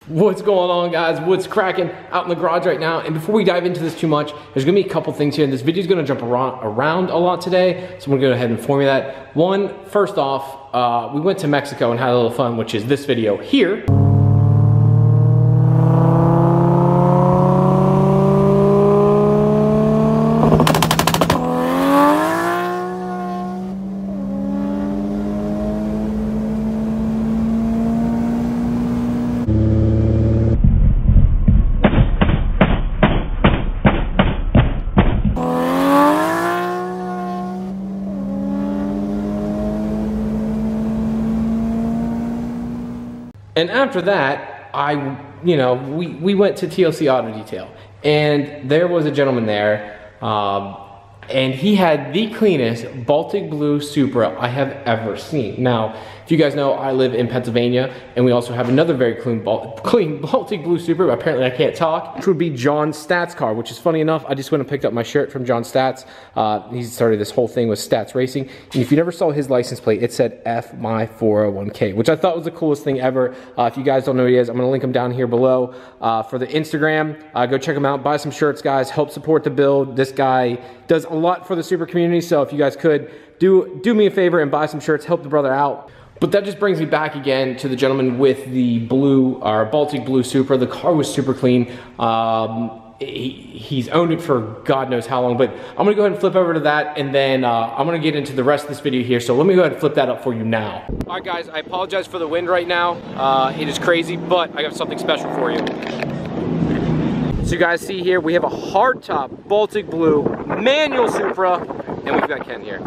What's going on, guys? What's cracking out in the garage right now? And before we dive into this too much, there's gonna be a couple things here. This video's gonna jump around a lot today, so I'm gonna go ahead and inform you that. One, first off, we went to Mexico and had a little fun, which is this video here. And after that, we went to TLC Auto Detail, and there was a gentleman there, and he had the cleanest Baltic blue Supra I have ever seen. Now, if you guys know, I live in Pennsylvania, and we also have another very clean Baltic blue Supra, but apparently I can't talk, which would be John Stats' car, which is funny enough, I just went and picked up my shirt from John Stats. He started this whole thing with Stats Racing, and if you never saw his license plate, it said F my 401k, which I thought was the coolest thing ever. If you guys don't know who he is, I'm gonna link him down here below. For the Instagram, go check him out, buy some shirts, guys, help support the build. This guy does a lot for the Supra community, so if you guys could, do me a favor and buy some shirts, help the brother out. But that just brings me back again to the gentleman with the Baltic blue Supra. The car was super clean. He's owned it for God knows how long, but I'm gonna go ahead and flip over to that, and then I'm gonna get into the rest of this video here. So let me go ahead and flip that up for you now. All right, guys, I apologize for the wind right now. It is crazy, but I got something special for you. So you guys see here, we have a hardtop Baltic blue manual Supra, and we've got Ken here.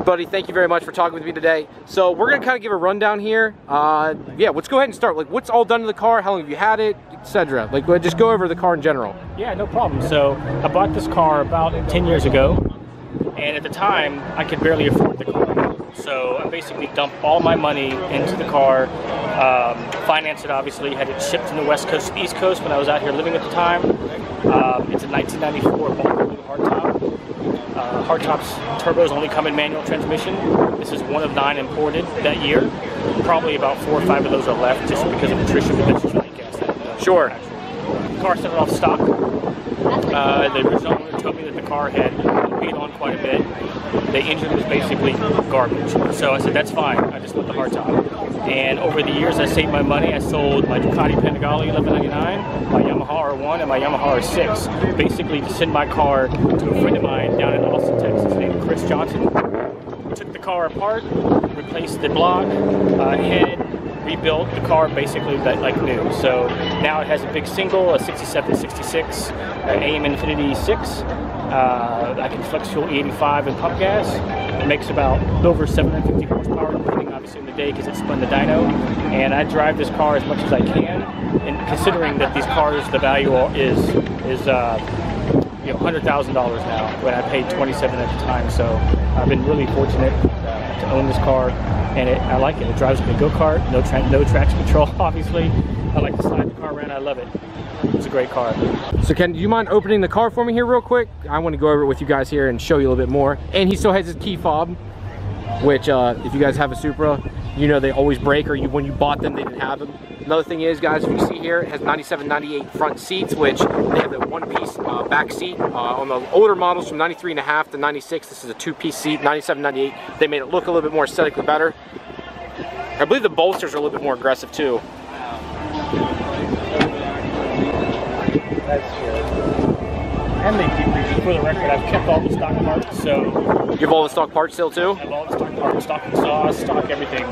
Buddy, thank you very much for talking with me today. So we're gonna kind of give a rundown here. Yeah, let's go ahead and start. Like, what's all done to the car? How long have you had it, etc.? Like, just go over the car in general. Yeah, no problem. So I bought this car about 10 years ago, and at the time, I could barely afford the car. So I basically dumped all my money into the car, financed it obviously, had it shipped from the West Coast to the East Coast when I was out here living at the time. It's a 1994 Baltic hardtop. Hardtops turbos only come in manual transmission. This is one of 9 imported that year. Probably about 4 or 5 of those are left just because of attrition, but that's just like gas. Sure. The car started off stock. The original owner told me that the car had paid on quite a bit. The engine was basically garbage. So I said, that's fine, I just want the hardtop. And over the years I saved my money. I sold my Ducati Panigale 1199, my Yamaha R1, and my Yamaha R6, basically to send my car to a friend of mine down in Austin, Texas, named Chris Johnson. Took the car apart, replaced the block, head, rebuilt the car basically like new. So now it has a big single, a 6766, AM Infinity 6. I can flex fuel E85 and pump gas. It makes about over 750 horsepower, depending obviously on the day because it spun the dyno. And I drive this car as much as I can. And considering that these cars, the value is $100,000 now, when I paid $27,000 at the time. So I've been really fortunate to own this car, and I like it. It drives like a go-kart, no traction control, obviously. I like to slide the car around. I love it. It's a great car. So Ken, do you mind opening the car for me here real quick? I want to go over it with you guys here and show you a little bit more. And he still has his key fob, which if you guys have a Supra, you know they always break, or when you bought them, they didn't have them. Another thing is, guys, if you see here, it has 97, 98 front seats, which they have the one-piece back seat. On the older models from 93.5 to 96, this is a two-piece seat. 97, 98, they made it look a little bit more aesthetically better. I believe the bolsters are a little bit more aggressive too. That's true. And they keep, for the record, I've kept all the stock parts, so... You have all the stock parts still too? I have all the stock parts, stock exhaust, stock everything.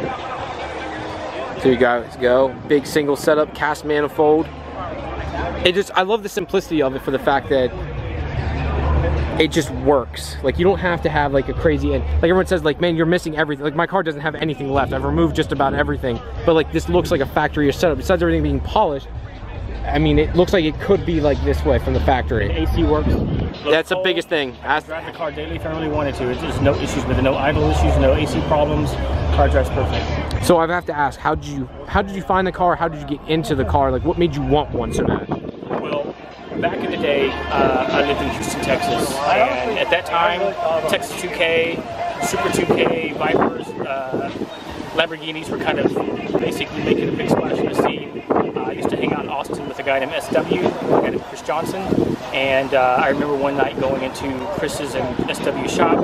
So you guys go, big single setup, cast manifold. I love the simplicity of it for the fact that it just works. Like, you don't have to have like a crazy, like everyone says, like, man, you're missing everything. Like, my car doesn't have anything left. I've removed just about everything, but like this looks like a factory setup. Besides everything being polished, I mean, it looks like it could be like this way from the factory. The AC works. That's the biggest thing. I drive the car daily if I really wanted to. There's no issues with it, no idle issues, no AC problems. Car drives perfect. So I have to ask, how did you find the car? How did you get into the car? Like, what made you want one so bad? Well, back in the day, I lived in Houston, Texas, and at that time, Texas 2K, Supra 2K, Vipers, Lamborghinis were kind of basically making a big splash in the scene. I used to hang out in Austin guy named SW, a guy named Chris Johnson. And I remember one night going into Chris's and SW shop.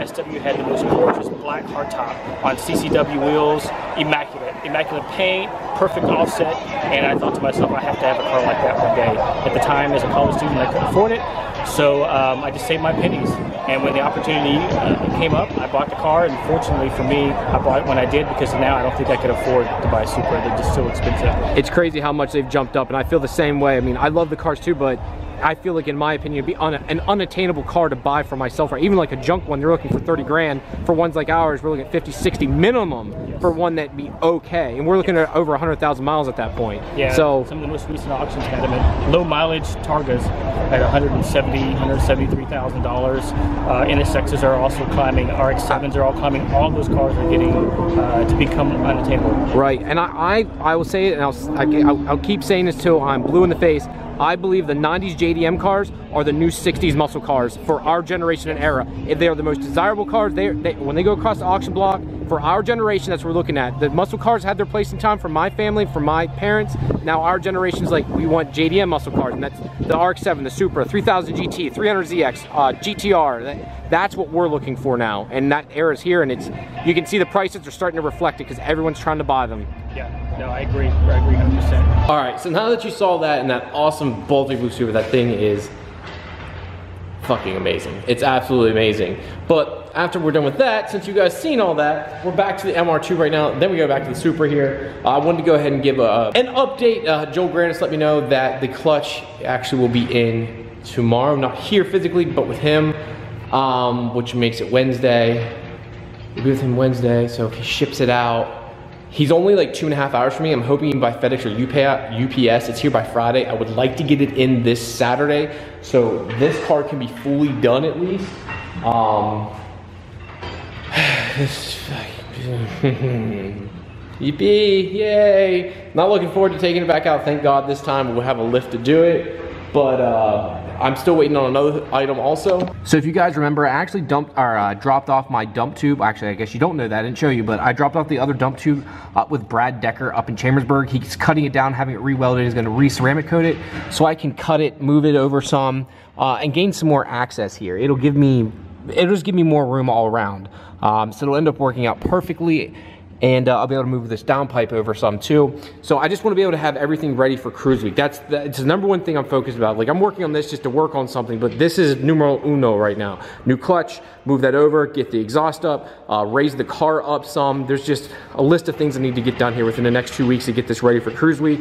SW had the most gorgeous black hardtop on CCW wheels, immaculate paint, perfect offset, and I thought to myself, I have to have a car like that one day. At the time, as a college student, I couldn't afford it, so I just saved my pennies. And when the opportunity came up, I bought the car, and fortunately for me, I bought it when I did, because now I don't think I could afford to buy a Supra. They're just so expensive. It's crazy how much they've jumped up, and I feel the same way. I mean, I love the cars too, but I feel like, in my opinion, it'd be an unattainable car to buy for myself, or even like a junk one. They're looking for 30 grand. For ones like ours, we're looking at 50, 60 minimum for one that'd be okay. And we're looking at over 100,000 miles at that point. Yeah, so some of the most recent auctions had them at low mileage Targas at $173,000. NSXs are also climbing, RX-7s are all climbing. All those cars are getting to become unattainable. Right, and I will say it, and I'll keep saying this till I'm blue in the face. I believe the 90s JDM cars are the new 60s muscle cars for our generation and era. If they are the most desirable cars, when they go across the auction block, for our generation, that's what we're looking at. The muscle cars had their place in time for my family, for my parents. Now our generation's like, we want JDM muscle cars, and that's the RX-7, the Supra, 3000 GT, 300ZX, GTR. That's what we're looking for now, and that era's here, and you can see the prices are starting to reflect it because everyone's trying to buy them. Yeah, no, I agree 100%. All right, so now that you saw that and that awesome Baltic Blue Supra, that thing is fucking amazing. It's absolutely amazing. But after we're done with that, since you guys seen all that, we're back to the MR2 right now. Then we go back to the Supra here. I wanted to go ahead and give an update. Joel Grandis let me know that the clutch actually will be in tomorrow. Not here physically, but with him, which makes it Wednesday. We'll be with him Wednesday, so if he ships it out, he's only like 2.5 hours from me. I'm hoping by FedEx or UPS, it's here by Friday. I would like to get it in this Saturday, so this car can be fully done at least. Yippee, yay. Not looking forward to taking it back out. Thank God this time we'll have a lift to do it. But I'm still waiting on another item also. So if you guys remember, I actually dropped off my dump tube. Actually, I guess you don't know that, I didn't show you, but I dropped off the other dump tube with Brad Decker up in Chambersburg. He's cutting it down, having it re-welded. He's gonna re-ceramic coat it, so I can cut it, move it over some, and gain some more access here. It'll just give me more room all around. So it'll end up working out perfectly. And I'll be able to move this downpipe over some too. So I just want to be able to have everything ready for Cruise Week. It's the number one thing I'm focused about. Like, I'm working on this just to work on something, but this is numero uno right now. New clutch, move that over, get the exhaust up, raise the car up some. There's just a list of things I need to get done here within the next 2 weeks to get this ready for Cruise Week.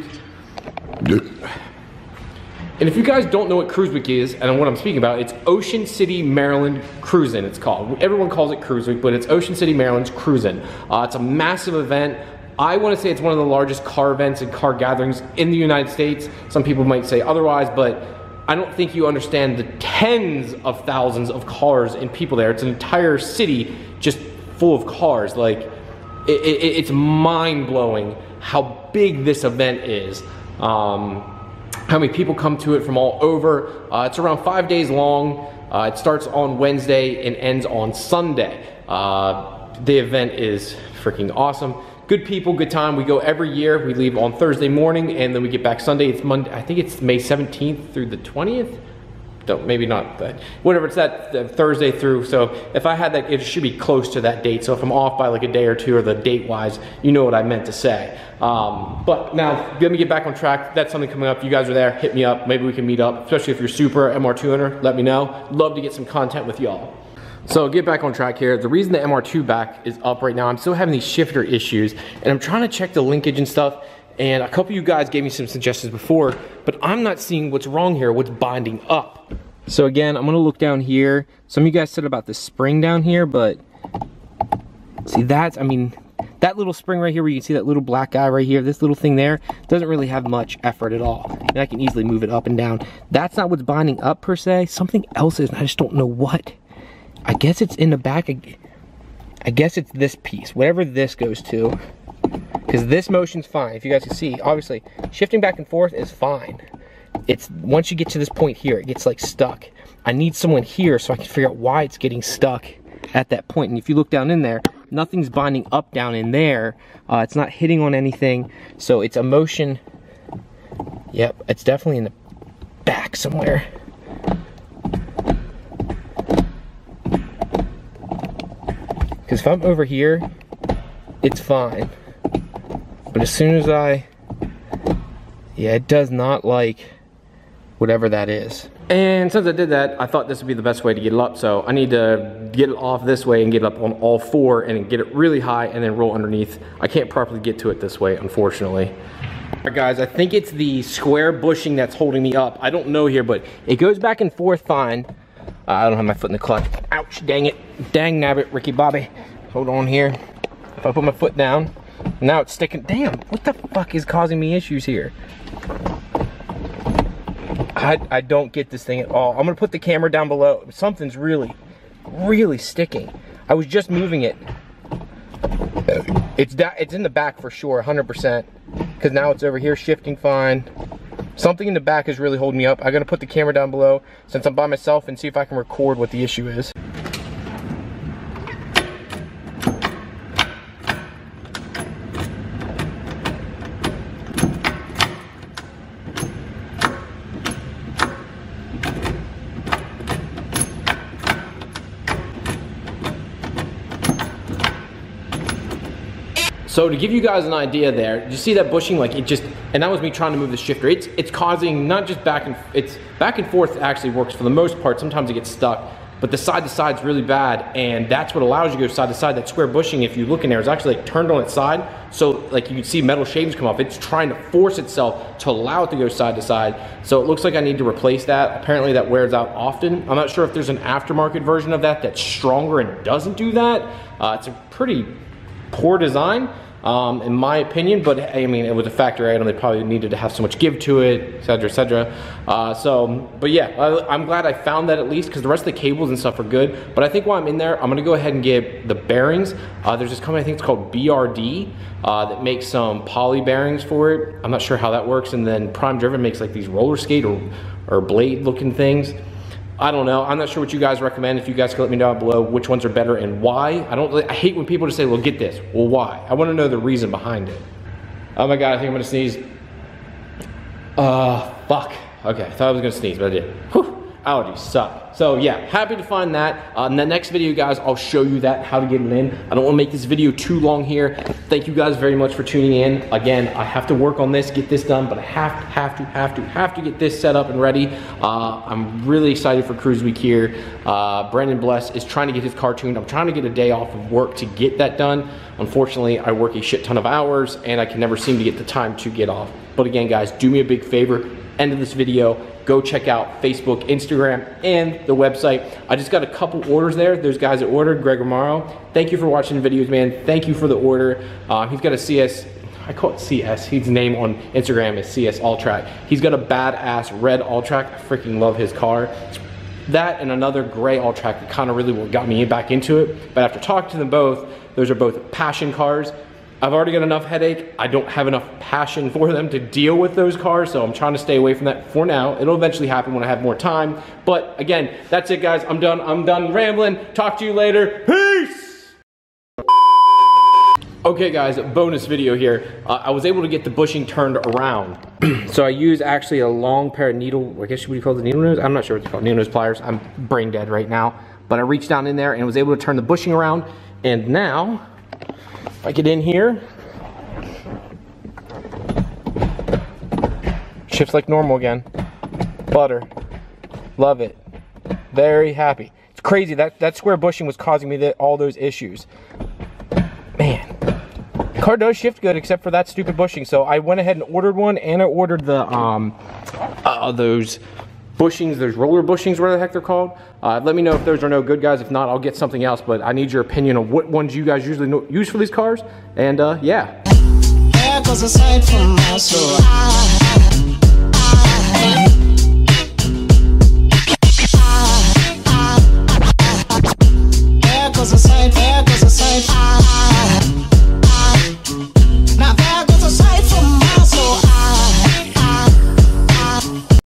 And if you guys don't know what Cruise Week is, and what I'm speaking about, it's Ocean City, Maryland Cruisin', it's called. Everyone calls it Cruise Week, but it's Ocean City, Maryland's Cruisin'. It's a massive event. I want to say it's one of the largest car events and car gatherings in the United States. Some people might say otherwise, but I don't think you understand the tens of thousands of cars and people there. It's an entire city just full of cars. Like, it's mind-blowing how big this event is. How many people come to it from all over. It's around 5 days long. It starts on Wednesday and ends on Sunday. The event is freaking awesome. Good people, good time. We go every year. We leave on Thursday morning and then we get back Sunday. It's Monday. I think it's May 17th through the 20th. Maybe not, but whatever, it's that Thursday through. So if I had that, it should be close to that date. So if I'm off by like a day or two, or the date wise, you know what I meant to say. But now let me get back on track. That's something coming up. You guys are there, hit me up. Maybe we can meet up, especially if you're Supra MR2 owner, let me know. Love to get some content with y'all. So get back on track here. The reason the MR2 back is up right now, I'm still having these shifter issues, and I'm trying to check the linkage and stuff. And a couple of you guys gave me some suggestions before, but I'm not seeing what's wrong here, what's binding up. So again, I'm gonna look down here. Some of you guys said about the spring down here, but see that little spring right here where you can see that little black guy right here, this little thing there, doesn't really have much effort at all. And I can easily move it up and down. That's not what's binding up per se. Something else is, and I just don't know what. I guess it's in the back. I guess it's this piece, whatever this goes to. Because this motion's fine. If you guys can see, obviously, shifting back and forth is fine. It's once you get to this point here, it gets like stuck. I need someone here so I can figure out why it's getting stuck at that point. And if you look down in there, nothing's binding up down in there. It's not hitting on anything. So it's a motion Yep, it's definitely in the back somewhere. Because if I'm over here, it's fine. But as soon as yeah, it does not like whatever that is. And since I did that, I thought this would be the best way to get it up. So I need to get it off this way and get it up on all four and then get it really high and then roll underneath. I can't properly get to it this way, unfortunately. All right, guys, I think it's the square bushing that's holding me up. I don't know here, but it goes back and forth fine. I don't have my foot in the clutch. Ouch, dang it. Dang nabbit, Ricky Bobby. Hold on here. If I put my foot down, now it's sticking. Damn, what the fuck is causing me issues here? I don't get this thing at all. I'm gonna put the camera down below. Something's really, really sticking. I was just moving it. It's in the back for sure, 100%. Because now it's over here shifting fine. Something in the back is really holding me up. I'm gonna put the camera down below since I'm by myself and see if I can record what the issue is. So to give you guys an idea there, you see that bushing, like it just, and that was me trying to move the shifter. It's causing not just back and forth actually works for the most part. Sometimes it gets stuck, but the side to side's really bad, and that's what allows you to go side to side. That square bushing, if you look in there, is actually like turned on its side. So like you can see metal shavings come off. It's trying to force itself to allow it to go side to side. So it looks like I need to replace that. Apparently that wears out often. I'm not sure if there's an aftermarket version of that that's stronger and doesn't do that. It's a pretty poor design. In my opinion, but I mean, it was a factory item. They probably needed to have so much give to it, etc., etc. But yeah, I'm glad I found that at least, because the rest of the cables and stuff are good. But I think while I'm in there, I'm gonna go ahead and get the bearings. There's this company, I think it's called BRD, that makes some poly bearings for it. I'm not sure how that works. And then Prime Driven makes like these roller skate or blade looking things. I don't know. I'm not sure what you guys recommend. If you guys can let me know down below which ones are better and why. I hate when people just say, well, get this. Well, why? I want to know the reason behind it. Oh my God, I think I'm gonna sneeze. Fuck. Okay, I thought I was gonna sneeze, but I didn't. Whew. Allergies suck. So yeah, happy to find that. In the next video, guys, I'll show you that, how to get it in. I don't want to make this video too long here. Thank you guys very much for tuning in. Again, I have to work on this, get this done, but I have to get this set up and ready. I'm really excited for Cruise Week here. Brandon Bless is trying to get his car tuned. I'm trying to get a day off of work to get that done. Unfortunately, I work a shit ton of hours and I can never seem to get the time to get off. But again, guys, do me a big favor. End of this video, go check out Facebook, Instagram, and the website. I just got a couple orders there. There's guys that ordered, Greg Romaro. Thank you for watching the videos, man. Thank you for the order. He's got a CS, I call it CS. His name on Instagram is CS All-Track. He's got a badass red All-Track. I freaking love his car. That and another gray All-Track that kind of really got me back into it. But after talking to them both, those are both passion cars. I've already got enough headache. I don't have enough passion for them to deal with those cars, so I'm trying to stay away from that for now. It'll eventually happen when I have more time. But again, that's it, guys. I'm done rambling. Talk to you later. Peace! Okay, guys, bonus video here. I was able to get the bushing turned around. So I used actually a long pair of needle, I guess what you call the needle nose? I'm not sure what you call it, needle nose pliers. I'm brain dead right now. But I reached down in there and was able to turn the bushing around. And now, if I get in here, shifts like normal again. Butter. Love it. Very happy. It's crazy. That square bushing was causing me all those issues. Man. The car does shift good except for that stupid bushing. So I went ahead and ordered one, and I ordered the those bushings, those roller bushings, whatever the heck they're called. Let me know if those are no good, guys. If not, I'll get something else, but I need your opinion on what ones you guys usually use for these cars. And yeah.